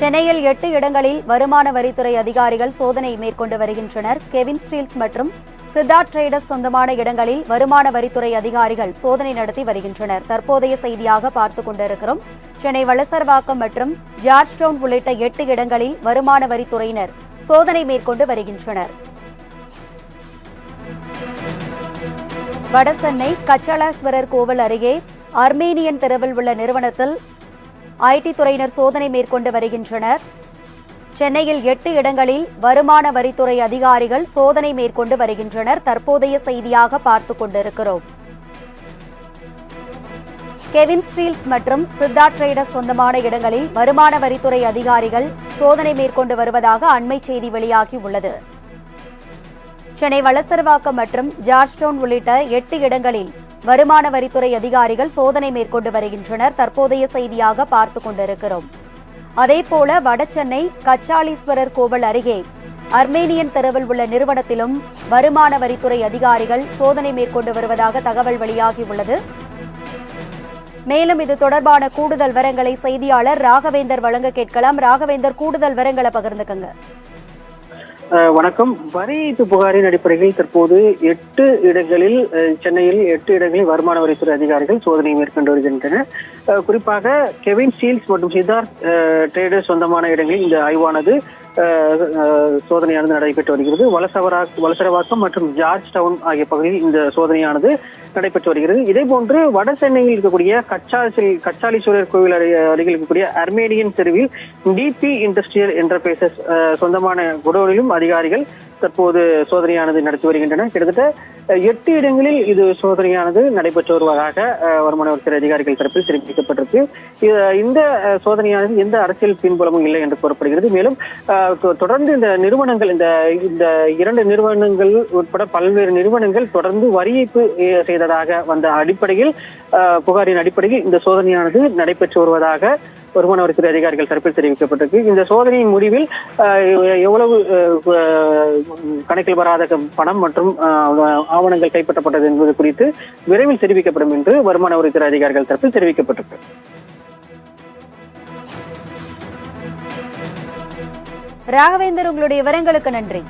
சென்னையில் 8 இடங்களில் வருமான வரித்துறை அதிகாரிகள் சோதனை மேற்கொண்டு வருகின்றனர். கெவின் ஸ்டீல்ஸ் மற்றும் சித்தார்த் ட்ரேடர்ஸ் சொந்தமான இடங்களில் வருமான வரித்துறை அதிகாரிகள் சோதனை நடத்தி வருகின்றனர். தற்போதைய செய்தியாக பார்த்துக் கொண்டிருக்கிறோம். சென்னை வளசரவாக்கம் மற்றும் ஜார்ஜ் டவுன் உள்ளிட்ட 8 இடங்களில் வருமான வரித்துறையினர் சோதனை மேற்கொண்டு வருகின்றனர். வடசென்னை கச்சாலேஸ்வரர் கோவில் அருகே அர்மேனியன் தெருவில் உள்ள நிறுவனத்தில் ஐடி துறையினர் சோதனை மேற்கொண்டு வருகின்றனர். சென்னையில் 8 இடங்களில் வருமான வரித்துறை அதிகாரிகள் சோதனை மேற்கொண்டு வருகின்றனர். தற்போதைய செய்தியாக பார்த்துக் கொண்டிருக்கிறோம். கெவின் ஸ்டீல்ஸ் மற்றும் சித்தார்த் ட்ரேடர்ஸ் சொந்தமான இடங்களில் வருமான வரித்துறை அதிகாரிகள் சோதனை மேற்கொண்டு வருவதாக அண்மை செய்தி வெளியாகி உள்ளது. சென்னை வளசரவாக்கம் மற்றும் ஜார்ஜ் டவுன் உள்ளிட்ட 8 இடங்களில் வருமான வரித்துறை அதிகாரிகள் சோதனை மேற்கொண்டு வருகின்றனர். தற்போதைய செய்தியாக பார்த்துக் கொண்டிருக்கிறோம். அதேபோல வடசென்னை கச்சாலீஸ்வரர் கோவில் அருகே அர்மேனியன் தெருவில் உள்ள நிறுவனத்திலும் வருமான வரித்துறை அதிகாரிகள் சோதனை மேற்கொண்டு வருவதாக தகவல் வெளியாகியுள்ளது. மேலும் இது தொடர்பான கூடுதல் விவரங்களை செய்தியாளர் ராகவேந்தர் வழங்க கேட்கலாம். ராகவேந்தர், கூடுதல் விவரங்களை பகிர்ந்துக்கங்க. வணக்கம். வரி ஏய்ப்பு புகாரின் அடிப்படையில் தற்போது 8 இடங்களில் சென்னையில் 8 இடங்களில் வருமான வரித்துறை அதிகாரிகள் சோதனை மேற்கொண்டு வருகின்றனர். குறிப்பாக கெவின் ஸ்டீல்ஸ் மற்றும் சித்தார்த் ட்ரேடர்ஸ் சொந்தமான இடங்களில் இந்த ஆய்வானது சோதனையானது நடைபெற்று வருகிறது. வளசரவாக்கம் மற்றும் ஜார்ஜ் டவுன் ஆகிய பகுதியில் இந்த சோதனையானது நடைபெற்று வருகிறது. இதேபோன்று வட சென்னையில் இருக்கக்கூடிய கச்சாலீஸ்வரர் கோவில் அருகில் இருக்கக்கூடிய அர்மேனியன் தெருவில் டிபி இண்டஸ்ட்ரியல் என்டர்பிரைசஸ் சொந்தமான குடோனிலும் அதிகாரிகள் தற்போது சோதனையானது நடத்தி வருகின்றனர். கிட்டத்தட்ட 8 இடங்களில் இது சோதனையானது நடைபெற்று வருவதாக வருமான வரித்துறை அதிகாரிகள் தரப்பில் தெரிவிக்கப்பட்டிருக்கு. இந்த சோதனையானது எந்த அரசியல் பின்புலமும் இல்லை என்று கூறப்படுகிறது. மேலும் தொடர்ந்து இந்த நிறுவனங்கள் இந்த 2 நிறுவனங்கள் உட்பட பல்வேறு நிறுவனங்கள் தொடர்ந்து வரி ஏய்ப்பு செய்ததாக வந்த அடிப்படையில் புகாரின் அடிப்படையில் இந்த சோதனையானது நடைபெற்று வருவதாக வருமான வரித்துறை அதிகாரிகள் தரப்பில் தெரிவிக்கப்பட்டிருக்கு. இந்த சோதனையின் முடிவில் எவ்வளவு கணக்கில் வராத பணம் மற்றும் ஆவணங்கள் கைப்பற்றப்பட்டது என்பது குறித்து விரைவில் தெரிவிக்கப்படும் என்று வருமான வரித்துறை அதிகாரிகள் தரப்பில் தெரிவிக்கப்பட்டிருக்கு. ராகவேந்தர், உங்களுடைய விவரங்களுக்கு நன்றி.